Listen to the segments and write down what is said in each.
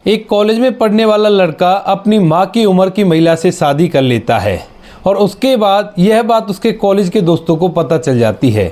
एक कॉलेज में पढ़ने वाला लड़का अपनी माँ की उम्र की महिला से शादी कर लेता है और उसके बाद यह बात उसके कॉलेज के दोस्तों को पता चल जाती है।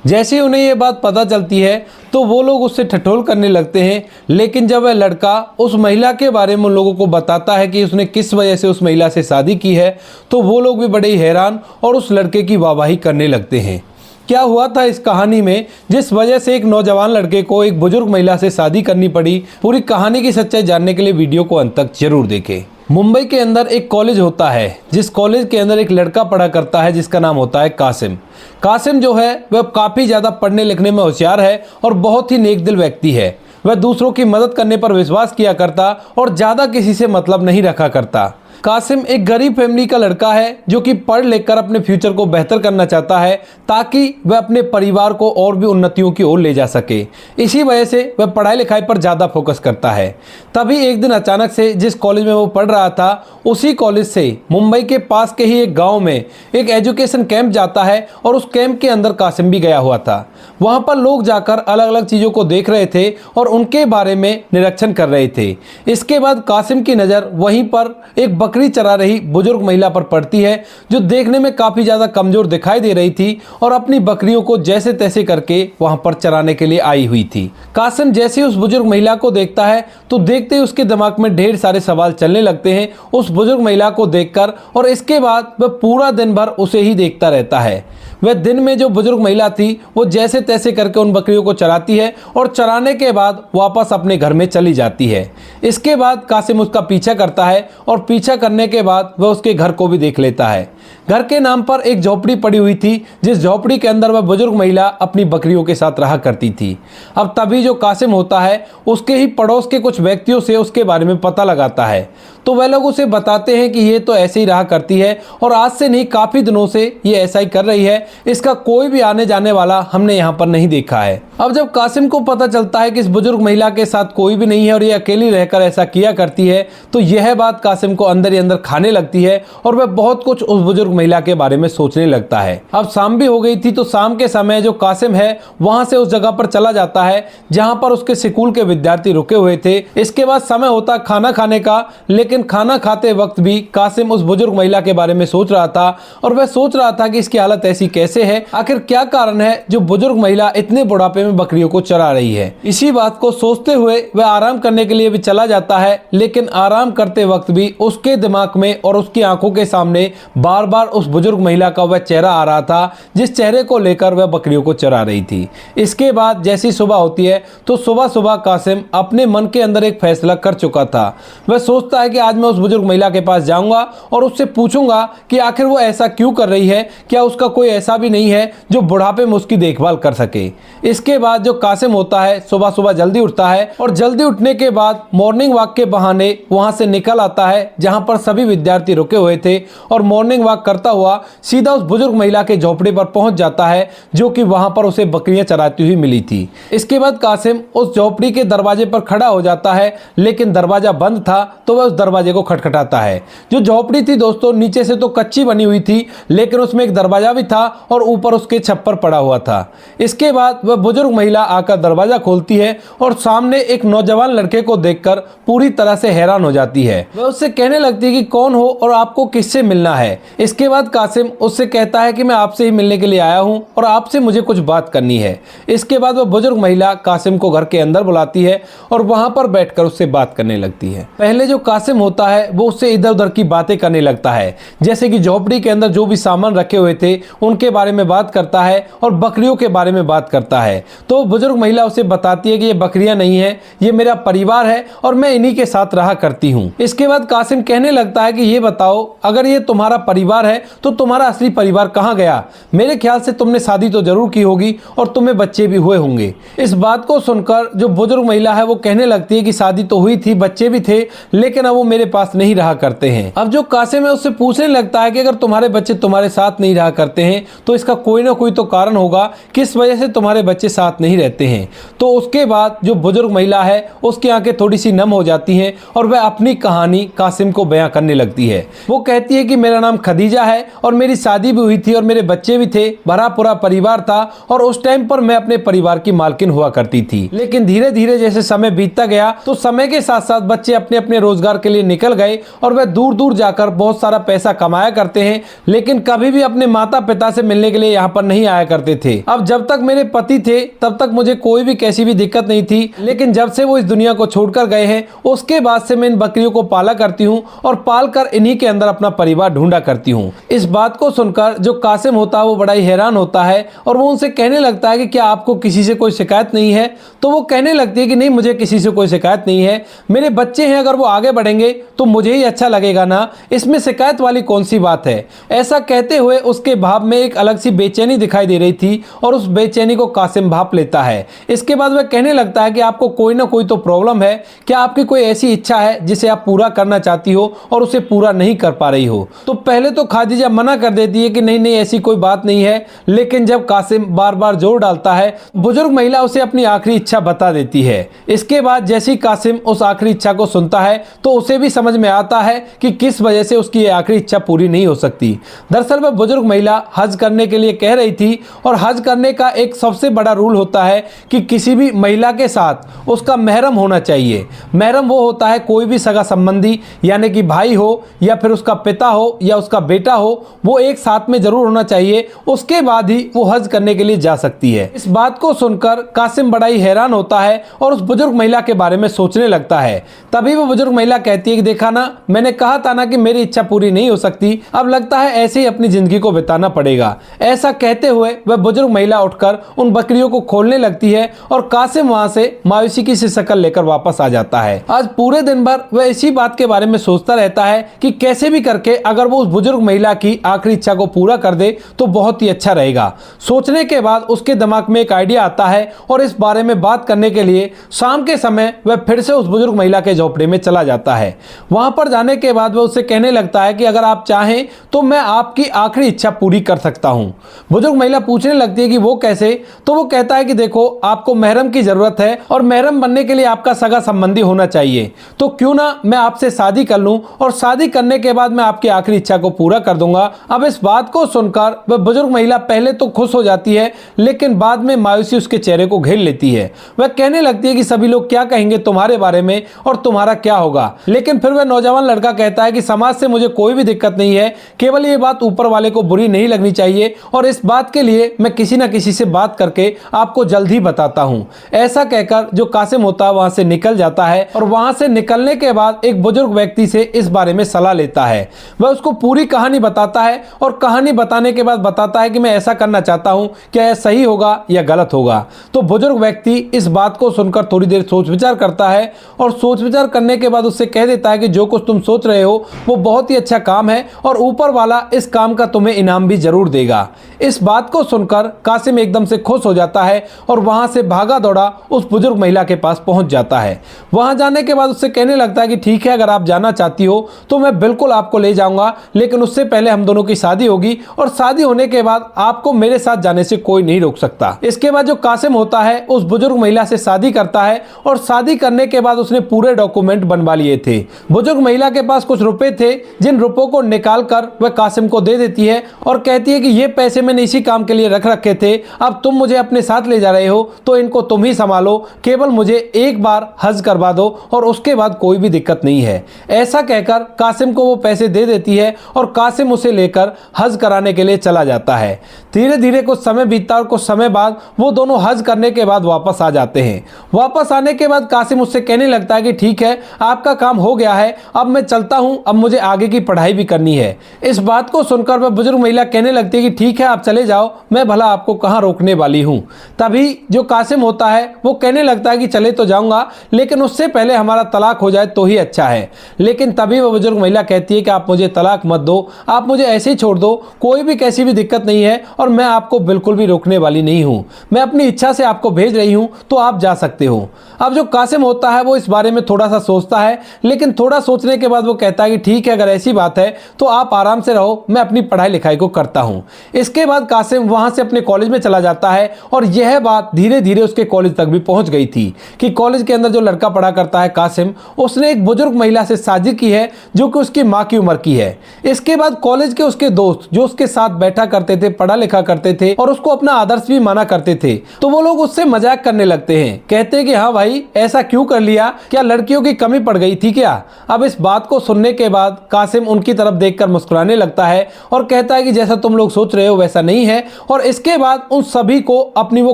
जैसे ही उन्हें यह बात पता चलती है तो वो लोग उससे ठठोल करने लगते हैं, लेकिन जब वह लड़का उस महिला के बारे में उन लोगों को बताता है कि उसने किस वजह से उस महिला से शादी की है, तो वो लोग भी बड़े ही हैरान और उस लड़के की वाहवाही करने लगते हैं। क्या हुआ था इस कहानी में जिस वजह से एक नौजवान लड़के को एक बुजुर्ग महिला से शादी करनी पड़ी? पूरी कहानी की सच्चाई जानने के लिए वीडियो को अंत तक जरूर देखें। मुंबई के अंदर एक कॉलेज होता है जिस कॉलेज के अंदर एक लड़का पढ़ा करता है जिसका नाम होता है कासिम। कासिम जो है वह काफ़ी ज़्यादा पढ़ने लिखने में होशियार है और बहुत ही नेक दिल व्यक्ति है। वह दूसरों की मदद करने पर विश्वास किया करता और ज़्यादा किसी से मतलब नहीं रखा करता। कासिम एक गरीब फैमिली का लड़का है जो कि पढ़ लिख कर अपने फ्यूचर को बेहतर करना चाहता है ताकि वह अपने परिवार को और भी उन्नतियों की ओर ले जा सके। इसी वजह से वह पढ़ाई लिखाई पर ज़्यादा फोकस करता है। तभी एक दिन अचानक से जिस कॉलेज में वो पढ़ रहा था उसी कॉलेज से मुंबई के पास के ही एक गाँव में एक एजुकेशन कैंप जाता है और उस कैंप के अंदर कासिम भी गया हुआ था। वहाँ पर लोग जाकर अलग अलग चीज़ों को देख रहे थे और उनके बारे में निरीक्षण कर रहे थे। इसके बाद कासिम की नज़र वहीं पर एक बकरी चरा रही बुजुर्ग महिला पर पड़ती है जो देखने में काफी ज्यादा कमजोर दिखाई दे रही थी और अपनी बकरियों को जैसे तैसे करके वहां पर चराने के लिए आई हुई थी। कासिम जैसे ही उस बुजुर्ग महिला को देखता है तो देखते ही उसके दिमाग में ढेर सारे सवाल चलने लगते हैं उस बुजुर्ग महिला को देखकर, और इसके बाद वह पूरा दिन भर उसे ही देखता रहता है। वह दिन में जो बुजुर्ग महिला थी वो जैसे तैसे करके उन बकरियों को चराती है और चराने के बाद वापस अपने घर में चली जाती है। इसके बाद कासिम उसका पीछा करता है और पीछा करने के बाद वह उसके घर को भी देख लेता है। घर के नाम पर एक झोपड़ी पड़ी हुई थी जिस झोपड़ी के अंदर वह बुजुर्ग महिला अपनी बकरियों के साथ रहा करती थी। अब तभी जो कासिम होता है उसके ही पड़ोस के कुछ व्यक्तियों से उसके बारे में पता लगाता है, तो वह लोग उसे बताते हैं कि ये तो ऐसे ही रहा करती है और आज से नहीं काफ़ी दिनों से ये ऐसा ही कर रही है, इसका कोई भी आने जाने वाला हमने यहाँ पर नहीं देखा है। अब जब कासिम को पता चलता है कि इस बुजुर्ग महिला के साथ कोई भी नहीं है और ये अकेली रहकर ऐसा किया करती है, तो यह बात कासिम को अंदर ही अंदर खाने लगती है और वह बहुत कुछ उस बुजुर्ग महिला के बारे में सोचने लगता है। अब शाम भी हो गई थी, तो शाम के समय जो कासिम है वहां से उस जगह पर चला जाता है जहां पर उसके स्कूल के विद्यार्थी रुके हुए थे। इसके बाद समय होता खाना खाने का, लेकिन खाना खाते वक्त भी कासिम उस बुजुर्ग महिला के बारे में सोच रहा था और वह सोच रहा था कि इसकी हालत ऐसी कैसे है, आखिर क्या कारण है जो बुजुर्ग महिला इतने बुढ़ापे में बकरियों को चरा रही है। इसी बात को सोचते हुए वह आराम करने के लिए भी चला जाता है, लेकिन आराम करते वक्त भी उसके दिमाग में और उसकी आंखों के सामने बार बार उस बुजुर्ग महिला का वह चेहरा आ रहा था जिस चेहरे को लेकर वह बकरियों को चरा रही थी। इसके बाद जैसी सुबह होती है तो सुबह सुबह कासिम अपने मन के अंदर एक फैसला कर चुका था। वह सोचता है कि आज मैं उस बुजुर्ग महिला के पास जाऊंगा और उससे पूछूंगा कि आखिर वो ऐसा क्यों कर रही है, क्या उसका कोई ऐसा भी नहीं है जो बुढ़ापे में उसकी देखभाल कर सके। इसके बाद जो कासिम होता है सुबह सुबह जल्दी उठता है और जल्दी उठने के बाद मॉर्निंग वॉक के बहाने वहां से निकल आता है जहां पर सभी विद्यार्थी रुके हुए थे और मॉर्निंग वॉक करता हुआ सीधा उस बुजुर्ग महिला के झोपड़े पर पहुंच जाता है जो कि वहां पर उसे बकरियां चराती हुई मिली थी। इसके बाद कासिम उस झोपड़ी के दरवाजे पर खड़ा हो जाता है, लेकिन दरवाजा बंद था, तो वह उस दरवाजे को खटखटाता है। जो झोपड़ी थी दोस्तों नीचे से तो कच्ची बनी हुई थी, लेकिन उसमें एक दरवाजा भी था और ऊपर उसके छप्पर पड़ा हुआ था। इसके बाद वह बुजुर्ग महिला आकर दरवाजा खोलती है और सामने एक नौजवान लड़के को देखकर पूरी तरह से हैरान हो जाती है। वह उससे कहने लगती है कि कौन हो और आपको किससे मिलना है। इसके बाद कासिम उससे कहता है कि मैं आपसे ही मिलने के लिए आया हूं और आपसे मुझे कुछ बात करनी है। इसके बाद वह बुजुर्ग महिला कासिम को घर के अंदर बुलाती है और वहां पर बैठकर उससे बात करने लगती है। पहले जो कासिम होता है वो उससे इधर उधर की बातें करने लगता है, जैसे कि झोपड़ी के अंदर जो भी सामान रखे हुए थे उनके बारे में बात करता है और बकरियों के बारे में बात करता है। तो बुजुर्ग महिला उसे बताती है कि ये बकरियां नहीं है, ये मेरा परिवार है और मैं इन्हीं के साथ रहा करती हूँ। इसके बाद कासिम कहने लगता है कि ये बताओ, अगर ये तुम्हारा परिवार है तो तुम्हारा असली परिवार कहाँ गया? मेरे ख्याल से तुमने शादी तो जरूर की होगी और तुम्हें बच्चे भी हुए होंगे। इस बात को सुनकर जो बुजुर्ग महिला है वो कहने लगती है कि शादी तो हुई थी, बच्चे भी थे, लेकिन अब वो मेरे पास नहीं रहा करते हैं। अब जो कासिम है उससे पूछने लगता है कि अगर तुम्हारे बच्चे तुम्हारे साथ नहीं रहा करते हैं तो इसका कोई ना कोई तो कारण होगा, किस वजह से तुम्हारे बच्चे साथ नहीं रहते हैं। तो उसके बाद जो बुजुर्ग महिला है उसकी आंखें थोड़ी सी नम हो जाती हैं और वह अपनी कहानी कासिम को बयां करने लगती है। वो कहती है कि मेरा नाम खदीजा खदीजा है और मेरी शादी भी हुई थी और मेरे बच्चे भी थे, भरा पूरा परिवार था और उस टाइम पर मैं अपने परिवार की मालकिन हुआ करती थी। लेकिन धीरे धीरे जैसे समय बीतता गया तो समय के साथ साथ बच्चे अपने अपने रोजगार के लिए निकल गए और वह दूर दूर जाकर बहुत सारा पैसा कमाया करते हैं, लेकिन कभी भी अपने माता पिता से मिलने के लिए यहाँ पर नहीं आया करते थे। अब जब तक मेरे पति थे तब तक मुझे कोई भी कैसी भी दिक्कत नहीं थी, लेकिन जब से वो इस दुनिया को छोड़कर गए हैं उसके बाद से मैं इन बकरियों को पाला करती हूँ और पाल कर इन्हीं के अंदर अपना परिवार ढूंढा करती हूँ। इस बात को सुनकर जो कासिम होता है वो बड़ा ही हैरान होता है और वो उनसे कहने लगता है कि क्या आपको किसी से कोई शिकायत नहीं है? तो वो कहने लगती है कि नहीं, मुझे किसी से कोई शिकायत नहीं है, मेरे बच्चे हैं, अगर वो आगे बढ़ेंगे तो मुझे ही अच्छा लगेगा ना, इसमें शिकायत वाली कौन सी बात है। ऐसा कहते हुए उसके भाव में एक अलग सी बेचैनी दिखाई दे रही थी और उस बेचैनी को कासिम भाप लेता है। इसके बाद वह कहने लगता है कि आपको कोई ना कोई तो प्रॉब्लम है, क्या आपकी कोई ऐसी इच्छा है जिसे आप पूरा करना चाहती हो और उसे पूरा नहीं कर पा रही हो? तो पहले तो खदीजा मना कर देती है कि नहीं नहीं ऐसी कोई बात नहीं है, लेकिन जब कासिम बार बार जोर डालता है बुजुर्ग महिला उसे अपनी आखिरी इच्छा बता देती है। इसके बाद जैसे ही कासिम उस आखिरी इच्छा को सुनता है तो उसे भी समझ में आता है कि किस वजह से उसकी आखिरी इच्छा पूरी नहीं हो सकती। दरअसल वह बुजुर्ग महिला हज करने के लिए कह रही थी और हज करने का एक सबसे बड़ा रूल होता है कि किसी भी महिला के साथ उसका महरम होना चाहिए। महरम वो होता है कोई भी सगा संबंधी, यानी कि भाई हो या फिर उसका पिता हो या उसका बेटा हो, वो एक साथ में जरूर होना चाहिए, उसके बाद ही वो हज करने के लिए जा सकती है। इस बात को सुनकर कासिम बड़ा ही हैरान होता है और उस बुजुर्ग महिला के बारे में सोचने लगता है। तभी वो बुजुर्ग महिला कहती है कि देखा ना, मैंने कहा था ना कि मेरी इच्छा पूरी नहीं हो सकती, अब लगता है ऐसे ही अपनी जिंदगी को बिताना पड़ेगा। ऐसा कहते हुए वह बुजुर्ग महिला उठकर उन बकरियों को खोलने लगती है और कासिम वहां से मायूसी की सी शक्ल लेकर वापस आ जाता है। आज पूरे दिन भर वह इसी बात के बारे में सोचता रहता है कि कैसे भी करके अगर वो उस बुजुर्ग महिला की आखिरी इच्छा को पूरा कर दे तो बहुत ही अच्छा रहेगा। सोचने के बाद उसके दिमाग में एक आइडिया आता है और इस बारे में बात करने के लिए शाम के समय वह फिर से उस बुजुर्ग महिला के झोपड़े में चला जाता है। वहां पर जाने के बाद वह उससे कहने लगता है कि अगर आप चाहें तो मैं आपकी आखिरी इच्छा पूरी कर सकता हूं। बुजुर्ग महिला पूछने लगती है कि वो कैसे? तो वो कहता है कि देखो, आपको महरम की जरूरत है और महरम बनने के लिए आपका सगा संबंधी होना चाहिए, तो क्यों ना मैं आपसे शादी कर लूं और शादी करने के बाद मैं आपकी आखिरी इच्छा को पूरा कर दूंगा। अब इस बात को सुनकर वह बुजुर्ग महिला पहले तो खुश हो जाती है, लेकिन बाद में मायूसी उसके चेहरे को घेर लेती है। वह कहने लगती है कि सभी लोग क्या कहेंगे तुम्हारे बारे में और तुम्हारा क्या होगा। लेकिन फिर वह नौजवान लड़का कहता है कि समाज से मुझे कोई भी दिक्कत नहीं है, केवल ये बात ऊपर वाले को बुरी नहीं लगनी चाहिए और इस बात के लिए मैं किसी ना किसी से बात करके आपको जल्द ही बताता हूं। ऐसा कहकर जो कासिम होता है वहां से निकल जाता है और वहां से निकलने के बाद एक बुजुर्ग व्यक्ति से इस बारे में सलाह लेता है। वह उसको पूरी कहानी बताता है और कहानी बताने के बाद बताता है कि मैं ऐसा करना चाहता हूं, क्या यह सही होगा या गलत होगा। तो बुजुर्ग व्यक्ति इस बात को सुनकर थोड़ी देर सोच विचार करता है और सोच विचार करने के बाद उससे कह देता है कि जो कुछ तुम सोच रहे हो वो बहुत ही अच्छा काम है और ऊपर वाला इस काम का तुम्हें इनाम भी जरूर देगा। इस बात को सुनकर कासिम एकदम से खुश हो जाता है और वहां से भागा दौड़ा उस बुजुर्ग महिला के पास पहुंच जाता है। वहां जाने के बाद उससे कहने लगता है कि ठीक है, अगर आप जाना चाहती हो तो मैं बिल्कुल आपको ले जाऊंगा, लेकिन उससे पहले हम दोनों की शादी होगी और शादी होने के बाद आपको मेरे साथ जाने से कोई नहीं रोक सकता। इसके बाद जो कासिम होता है उस बुजुर्ग महिला से शादी करता है और शादी करने के बाद उसने पूरे डॉक्यूमेंट बनवा लिए थे। बुजुर्ग महिला के पास कुछ रुपए थे, जिन रुपयों को निकाल कर वह कासिम को दे देती है और कहती है कि ये पैसे मैंने इसी काम के लिए रख रखे थे, अब तुम मुझे अपने साथ ले जा रहे हो तो इनको तुम ही संभालो, केवल मुझे एक बार हज करवा दो और उसके बाद कोई भी दिक्कत नहीं है। ऐसा कहकर कासिम को वो पैसे दे देती है और कासिम उसे लेकर हज कराने के लिए चला जाता है। धीरे धीरे कुछ समय बीतता और कुछ समय बाद वो दोनों हज करने के बाद वापस आ जाते हैं। वापस आने के बाद कासिम उससे कहने लगता है कि ठीक है, आपका काम हो गया है, अब मैं चलता हूं, अब मुझे आगे की पढ़ाई भी करनी है। इस बात को सुनकर वह बुजुर्ग महिला कहने लगती है कि ठीक है, आप चले जाओ, मैं भला आपको कहां रोकने वाली हूं। तभी जो कासिम होता है वो कहने लगता है कि चले तो जाऊंगा, लेकिन उससे पहले हमारा तलाक हो जाए तो ही अच्छा है। लेकिन तभी वह बुजुर्ग महिला कहती है कि आप मुझे तलाक मत दो, आप मुझे ऐसे ही छोड़ दो, कोई भी कैसी भी दिक्कत नहीं है और मैं आपको बिल्कुल भी रोकने वाली नहीं हूं। मैं अपनी इच्छा से आपको भेज रही हूं तो आप जा सकते हो। अब जो कासिम होता है वो इस बारे में थोड़ा सा सोचता है, लेकिन थोड़ा सोचने के बाद वो कहता है कि ठीक है, अगर ऐसी बात है तो आप आराम से रहो, मैं अपनी पढ़ाई लिखाई को करता हूँ। इसके बाद कासिम वहां से अपने कॉलेज में चला जाता है और यह बात धीरे धीरे उसके कॉलेज तक भी पहुंच गई थी कि कॉलेज के अंदर जो लड़का पढ़ा करता है कासिम, उसने एक बुजुर्ग महिला से शादी की है जो कि उसकी माँ की उम्र की है। इसके बाद कॉलेज के उसके दोस्त जो उसके साथ बैठा करते थे, पढ़ा लिखा करते थे और उसको अपना आदर्श भी माना करते थे, तो वो लोग उससे मजाक करने लगते हैं, कहते हैं कि हाँ भाई, ऐसा क्यों कर लिया, क्या लड़कियों की कमी पड़ गई थी क्या। अब इस बात को सुनने के बाद कासिम उनकी तरफ देखकर मुस्कुराने लगता है और कहता है कि जैसा तुम लोग सोच रहे हो वैसा नहीं है, और इसके बाद उन सभी को अपनी वो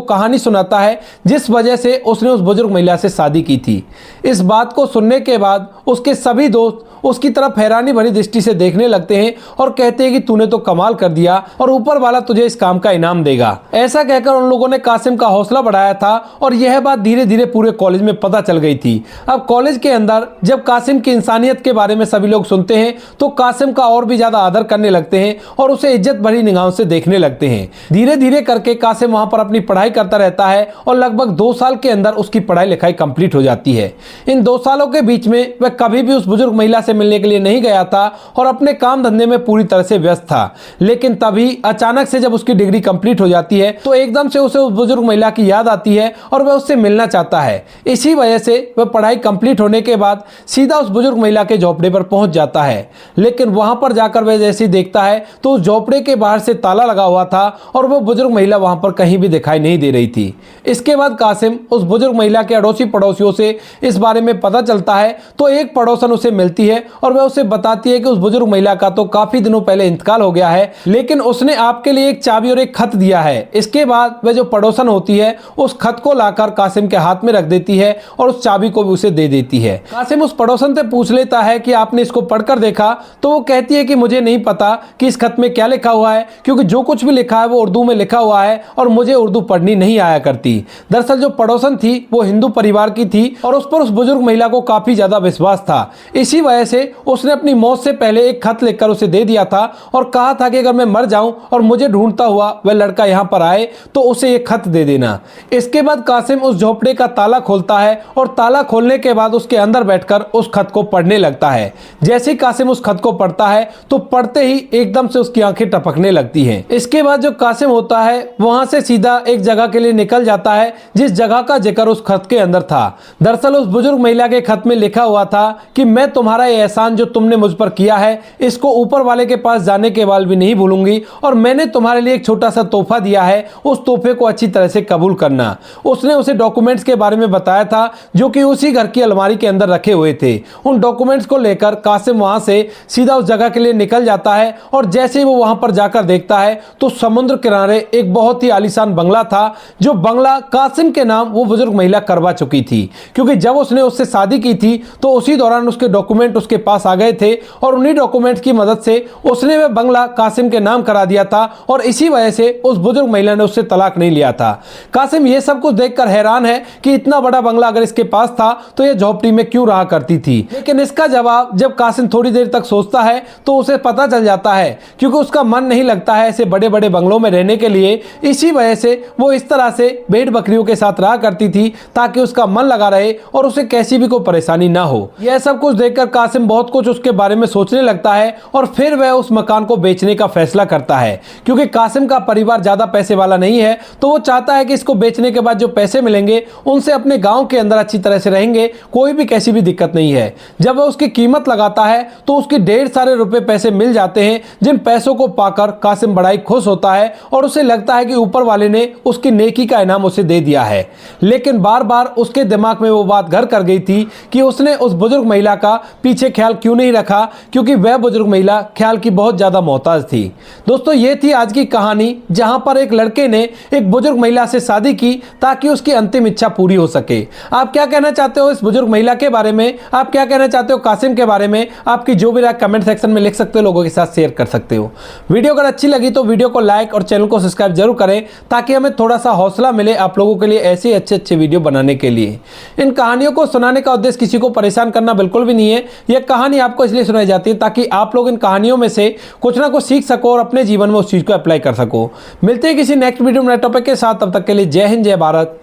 कहानी सुनाता है जिस वजह से उसने उस बुजुर्ग महिला से शादी की थी। इस बात को सुनने के बाद उसके सभी दोस्त उसकी तरफ हैरानी भरी दृष्टि से देखने लगते हैं और कहते हैं कि तूने तो कमाल कर दिया और ऊपर वाला तुझे इस काम का इनाम देगा। ऐसा कहकर उन लोगों ने कासिम का हौसला बढ़ाया था और यह बात धीरे धीरे पूरे कॉलेज में पता चल गई थी। अब कॉलेज के अंदर जब कासिम की इंसानियत के बारे में सभी लोग सुनते हैं तो कासिम का और भी ज्यादा आदर करने लगते हैं और उसे इज्जत भरी निगाहों से देखने लगते हैं। धीरे धीरे करके कासिम वहां पर अपनी पढ़ाई करता रहता है और लगभग 2 साल के अंदर उसकी पढ़ाई लिखाई कंप्लीट हो जाती है। इन 2 सालों के बीच में वह कभी भी उस बुजुर्ग महिला से मिलने के लिए नहीं गया था और अपने काम धंधे में पूरी तरह से व्यस्त था। लेकिन तभी अचानक से जब उसकी डिग्री कंप्लीट हो जाती है तो एकदम से उसे उस बुजुर्ग महिला की याद आती है और वह उससे मिलना चाहता है। इसी वजह से वह पढ़ाई कंप्लीट होने के बाद सीधा उस बुजुर्ग महिला के झोपड़े पर पहुंच जाता है। लेकिन वहां पर जाकर वह जैसे ही देखता है तो उस झोपड़े के बाहर से ताला लगा हुआ था और वह बुजुर्ग महिला वहां पर कहीं भी दिखाई नहीं दे रही थी। इसके बाद कासिम उस बुजुर्ग महिला के अड़ोसी पड़ोसियों से इस बारे में पता चलता है तो एक पड़ोसन उसे मिलती है और वह उसे बताती है कि उस बुजुर्ग महिला का तो काफी दिनों पहले इंतकाल हो गया है, लेकिन उसने आपके लिए एक चाबी और एक खत दिया है। इसके बाद वह जो पड़ोसन होती है उस खत को लाकर कासिम के हाथ में रख देती है और उस चाबी को भी उसे दे देती है। कासिम उस पड़ोसन से पूछ लेता है कि आपने इसको पढ़कर देखा, तो वो कहती है कि मुझे नहीं पता कि इस खत में क्या लिखा हुआ है, क्योंकि जो कुछ भी लिखा है वो उर्दू में लिखा हुआ है और मुझे उर्दू पढ़नी नहीं आया करती। दरअसल जो पड़ोसन थी वो हिंदू परिवार की थी और उस पर उस बुजुर्ग महिला को काफी ज्यादा विश्वास था। इसी वजह से उसने अपनी मौत से पहले एक खत लिखकर उसे दे दिया था और कहा था कि अगर मैं मर जाऊं और मुझे ढूंढता हुआ वह लड़का यहां पर आए तो उसे एक खत दे देना। इसके बाद कासिम उस झोपड़े का ताला खोलता है और ताला खोलने के बाद उसके अंदर बैठकर उस खत को पढ़ने लगता है। जैसे ही कासिम उस खत को पढ़ता है तो पढ़ते ही एकदम से उसकी आंखें टपकने लगती हैं। इसके बाद जो कासिम होता है वहां से सीधा एक जगह के लिए निकल जाता है जिस जगह का जिक्र उस खत के अंदर था। दरअसल उस बुजुर्ग महिला के खत में लिखा हुआ था कि मैं तुम्हारा ये एहसान जो तुमने मुझ पर किया है इसको ऊपर वाले के पास जाने के बाद भी नहीं भूलूंगी, और मैंने तुम्हारे लिए एक छोटा सा तोहफा दिया है, उस तोहफे को अच्छी तरह से कबूल करना। उसने उसे डॉक्यूमेंट्स के बारे में बताया था जो कि उसी घर की अलमारी के अंदर रखे हुए थे। उन डॉक्यूमेंट्स को लेकर कासिम वहां से सीधा उस जगह के लिए निकल जाता है और जैसे ही वो वहां पर जाकर देखता है तो समुद्र किनारे एक बहुत ही आलीशान बंगला था, जो बंगला कासिम के नाम वो बुजुर्ग महिला करवा चुकी थी, क्योंकि जब उसने उससे शादी की थी तो उसी दौरान उसके डॉक्यूमेंट उसके पास आ गए थे और उन्हीं डॉक्यूमेंट्स की मदद से उसने वह बंगला कासिम के नाम करा दिया था और इसी वजह से उस बुजुर्ग महिला ने उससे तलाक नहीं लिया था। कासिम ये सब कुछ देखकर हैरान है कि इतना बड़ा बंगला अगर इसके पास था तो यह झोपड़ी में क्यों रहा करती थी। लेकिन इसका जवाब जब कासिम थोड़ी देर तक सोचता है तो उसे पता चल जाता है, क्योंकि उसका मन नहीं लगता है ऐसे बड़े बड़े बंगलों में रहने के लिए। इसी वजह से वो इस तरह से भेड़ बकरियों के साथ रहा करती थी ताकि उसका मन लगा रहे और उसे कैसी भी कोई परेशानी ना हो। यह सब कुछ देखकर कासिम बहुत कुछ उसके बारे में सोचने लगता है और फिर वह उस मकान को बेचने का फैसला करता है, क्योंकि कासिम का परिवार ज्यादा पैसे वाला नहीं है, तो वो चाहता है कि इसको बेचने के बाद जो पैसे मिलेंगे उनसे अपने गांव के अंदर अच्छी तरह से रहेंगे, कोई भी कैसी भी दिक्कत नहीं है। जब वह उसकी कीमत लगाता है तो उसके ढेर सारे रुपए पैसे मिल जाते हैं, जिन पैसों को पाकर कासिम बड़ा ही खुश होता है और उसे लगता है कि ऊपर वाले ने उसकी नेकी का इनाम उसे दे दिया है। लेकिन बार बार उसके दिमाग में वो बात घर कर गई थी कि उसने उस बुजुर्ग महिला का पीछे ख्याल क्यों नहीं रखा, क्योंकि वह बुजुर्ग महिला ख्याल की बहुत ज्यादा मोहताज थी। दोस्तों, ये थी आज की कहानी जहां पर एक लड़के ने एक बुजुर्ग महिला से शादी की ताकि उसकी अंतिम इच्छा पूरी हो सके। आप क्या कहना चाहते हो इस बुजुर्ग महिला के बारे में? आप क्या कहना चाहते हो कासिम के बारे में? आपकी जो भी राय कमेंट सेक्शन में लिख सकते हो, लोगों के साथ शेयर कर सकते हो। वीडियो अगर अच्छी लगी तो वीडियो को लाइक और चैनल को सब्सक्राइब जरूर करें ताकि हमें थोड़ा सा हौसला मिले आप लोगों के लिए ऐसे अच्छे वीडियो बनाने के लिए। इन कहानियों को सुनाने का उद्देश्य किसी को परेशान करना बिल्कुल भी नहीं है। यह कहानी आपको इसलिए सुनाई जाती है ताकि आप लोग इन कहानियों में से कुछ ना कुछ सीख सको और अपने जीवन में उस चीज को अप्लाई कर सको। मिलते हैं किसी नेक्स्ट वीडियो में नए टॉपिक के साथ, तब तक के लिए जय हिंद, जय भारत,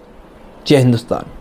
जय हिंदुस्तान।